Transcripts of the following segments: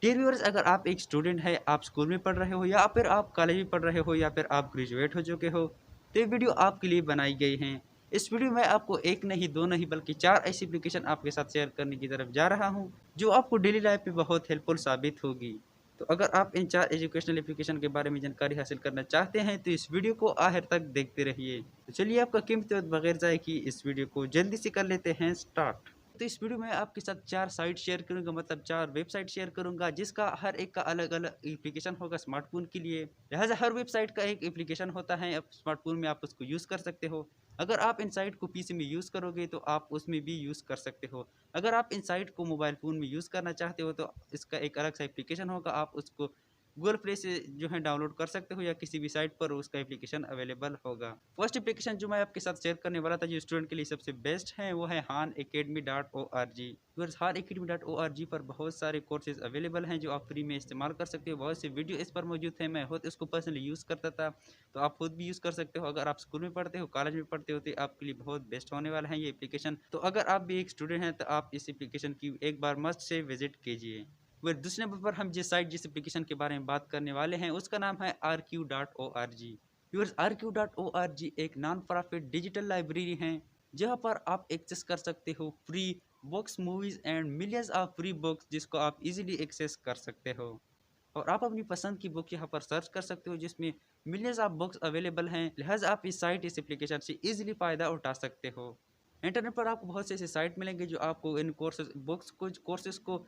Dear viewers, अगर आप एक स्टूडेंट है, आप स्कूल में पढ़ रहे हो या फिर आप कॉलेज में पढ़ रहे हो या फिर आप ग्रेजुएट हो चुके हो, तो ये वीडियो आपके लिए बनाई गई है। इस वीडियो में आपको एक नहीं, दो नहीं बल्कि 4 ऐसी एप्लीकेशन आपके साथ शेयर करने की तरफ जा रहा हूँ, जो आपको डेली लाइफ में बहुत हेल्पफुल साबित होगी। तो अगर आप इन 4 एजुकेशनल एप्लीकेशन के बारे में जानकारी हासिल करना चाहते हैं, तो इस वीडियो को आखिर तक देखते रहिए। तो चलिए आपका कीमती वक़्त बगैर ज़ाय किए इस वीडियो को जल्दी से कर लेते हैं स्टार्ट। तो इस वीडियो में आपके साथ 4 साइट शेयर करूँगा, मतलब 4 वेबसाइट शेयर करूँगा, जिसका हर एक का अलग-अलग एप्लीकेशन होगा स्मार्टफ़ोन के लिए। लिहाज़ा हर वेबसाइट का एक एप्लीकेशन होता है, अब स्मार्टफ़ोन में आप उसको यूज़ कर सकते हो। अगर आप इन साइट को पीसी में यूज़ करोगे तो आप उसमें भी यूज़ कर सकते हो। अगर आप इन साइट को मोबाइल फ़ोन में यूज़ करना चाहते हो तो इसका एक अलग सा एप्लीकेशन होगा, आप उसको गूगल प्ले से जो है डाउनलोड कर सकते हो या किसी भी साइट पर उसका एप्लीकेशन अवेलेबल होगा। फर्स्ट एप्लीकेशन जो मैं आपके साथ शेयर करने वाला था, जो स्टूडेंट के लिए सबसे बेस्ट है, वो है khanacademy.org। व्यूअर्स, khanacademy.org पर बहुत सारे कोर्सेज अवेलेबल हैं जो आप फ्री में इस्तेमाल कर सकते हो। बहुत से वीडियो इस पर मौजूद हैं, मैं खुद इसको पर्सनली यूज़ करता था, तो आप खुद भी यूज़ कर सकते हो। अगर आप स्कूल में पढ़ते हो, कॉलेज में पढ़ते हो, तो आपके लिए बहुत बेस्ट होने वाला है ये एप्लीकेशन। तो अगर आप भी एक स्टूडेंट हैं, तो आप इस एप्लीकेशन की एक बार मस्ट से विजिट कीजिए। वह दूसरे नंबर पर हम जिस एप्लीकेशन के बारे में बात करने वाले हैं, उसका नाम है rq.org। व्यूअर्स, rq.org एक नॉन प्रॉफिट डिजिटल लाइब्रेरी है, जहां पर आप एक्सेस कर सकते हो free books, movies and millions of free books, जिसको आप इजीली एक्सेस कर सकते हो। और आप अपनी पसंद की बुक यहाँ पर सर्च कर सकते हो, जिसमें मिलियंस ऑफ बुक्स अवेलेबल हैं। लिहाजा आप इस साइट, इस एप्लीकेशन से इजीली फ़ायदा उठा सकते हो। इंटरनेट पर आपको बहुत से ऐसे साइट मिलेंगे जो आपको इन कोर्सेज बुक्स कुछ कोर्सेज को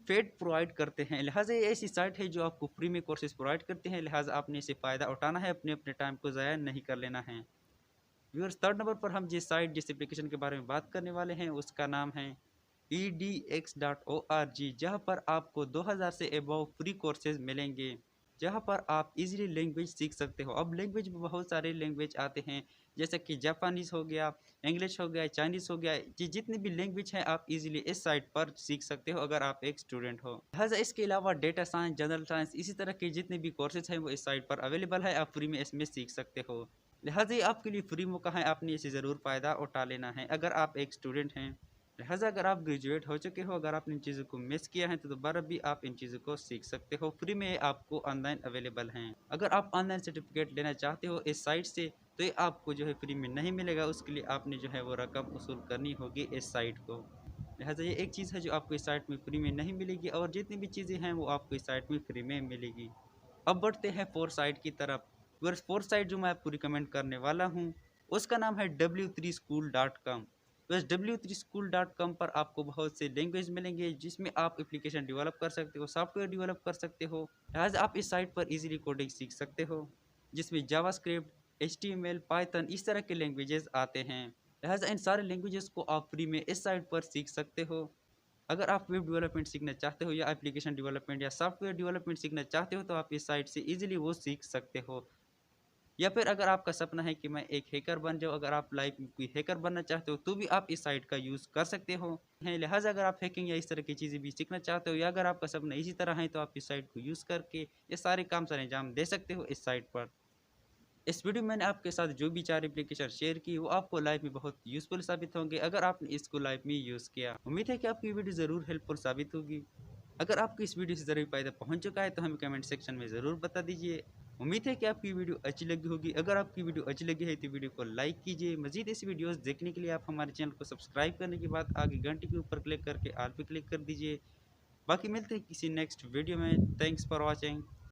पेड प्रोवाइड करते हैं। लिहाजा ये ऐसी साइट है जो आपको फ्री में कोर्सेज प्रोवाइड करते हैं। लिहाजा आपने इसे फ़ायदा उठाना है, अपने अपने टाइम को ज़ाया नहीं कर लेना है। व्यूअर्स, थर्ड नंबर पर हम जिस एप्लीकेशन के बारे में बात करने वाले हैं, उसका नाम है edx.org, जहाँ पर आपको 2000 से अबव फ्री कोर्सेज मिलेंगे, जहाँ पर आप इजीली लैंग्वेज सीख सकते हो। अब लैंग्वेज में बहुत सारे लैंग्वेज आते हैं, जैसे कि जापानीज़ हो गया, इंग्लिश हो गया, चाइनीज़ हो गया। ये जितनी भी लैंग्वेज हैं आप इजीली इस साइट पर सीख सकते हो, अगर आप एक स्टूडेंट हो। लिहाजा इसके अलावा डेटा साइंस, जनरल साइंस, इसी तरह के जितने भी कोर्सेज हैं वो इस साइट पर अवेलेबल है, आप फ्री में इसमें सीख सकते हो। लिहाजा ये आपके लिए फ्री मौका है, आपने इसे ज़रूर फ़ायदा उठा लेना है अगर आप एक स्टूडेंट हैं। लिहाजा अगर आप ग्रेजुएट हो चुके हो, अगर आपने इन चीज़ों को मिस किया है, तो दोबारा भी आप इन चीज़ों को सीख सकते हो। फ्री में आपको ऑनलाइन अवेलेबल हैं। अगर आप ऑनलाइन सर्टिफिकेट लेना चाहते हो इस साइट से, तो ये आपको जो है फ्री में नहीं मिलेगा, उसके लिए आपने जो है वो रकम वसूल करनी होगी इस साइट को। लिहाजा ये एक चीज़ है जो आपको इस साइट में फ्री में नहीं मिलेगी, और जितनी भी चीज़ें हैं वो आपको इस साइट में फ्री में मिलेगी। अब बढ़ते हैं फोर्थ साइट की तरफ। व्यूअर्स, फोर्थ साइट जो मैं आपको रिकमेंड करने वाला हूँ, उसका नाम है w3school.com। बस w3school.com पर आपको बहुत से लैंग्वेज मिलेंगे, जिसमें आप एप्लीकेशन डेवलप कर सकते हो, सॉफ्टवेयर डेवलप कर सकते हो। लिहाजा आप इस साइट पर इजीली कोडिंग सीख सकते हो, जिसमें जावास्क्रिप्ट, एचटीएमएल, पाइथन, इस तरह के लैंग्वेजेस आते हैं। लिहाजा इन सारे लैंग्वेजेस को आप फ्री में इस साइट पर सीख सकते हो। अगर आप वेब डेवलपमेंट सीखना चाहते हो या एप्लीकेशन डेवलपमेंट या सॉफ्टवेयर डेवलपमेंट सीखना चाहते हो, तो आप इस साइट से इजीली वो सीख सकते हो। या फिर अगर आपका सपना है कि मैं एक हैकर बन जाऊँ, अगर आप लाइफ में कोई हैकर बनना चाहते हो, तो भी आप इस साइट का यूज़ कर सकते हो। हैं, लिहाजा अगर आप हैकिंग या इस तरह की चीज़ें भी सीखना चाहते हो, या अगर आपका सपना इसी तरह है, तो आप इस साइट को यूज़ करके ये सारे काम सर अंजाम दे सकते हो इस साइट पर। इस वीडियो में मैंने आपके साथ जो भी 4 एप्लीकेशन शेयर की, वो आपको लाइफ में बहुत यूज़फुल साबित होंगे, अगर आपने इसको लाइफ में यूज़ किया। उम्मीद है कि आपकी वीडियो ज़रूर हेल्पफुल साबित होगी। अगर आपको इस वीडियो से ज़रूर फ़ायदा पहुंच चुका है, तो हमें कमेंट सेक्शन में ज़रूर बता दीजिए। उम्मीद है कि आपकी वीडियो अच्छी लगी होगी। अगर आपकी वीडियो अच्छी लगी है, तो वीडियो को लाइक कीजिए। मज़ीद ऐसी वीडियोज़ देखने के लिए आप हमारे चैनल को सब्सक्राइब करने के बाद आगे घंटे के ऊपर क्लिक करके ऑल पे क्लिक कर दीजिए। बाकी मिलते हैं किसी नेक्स्ट वीडियो में। Thanks for watching.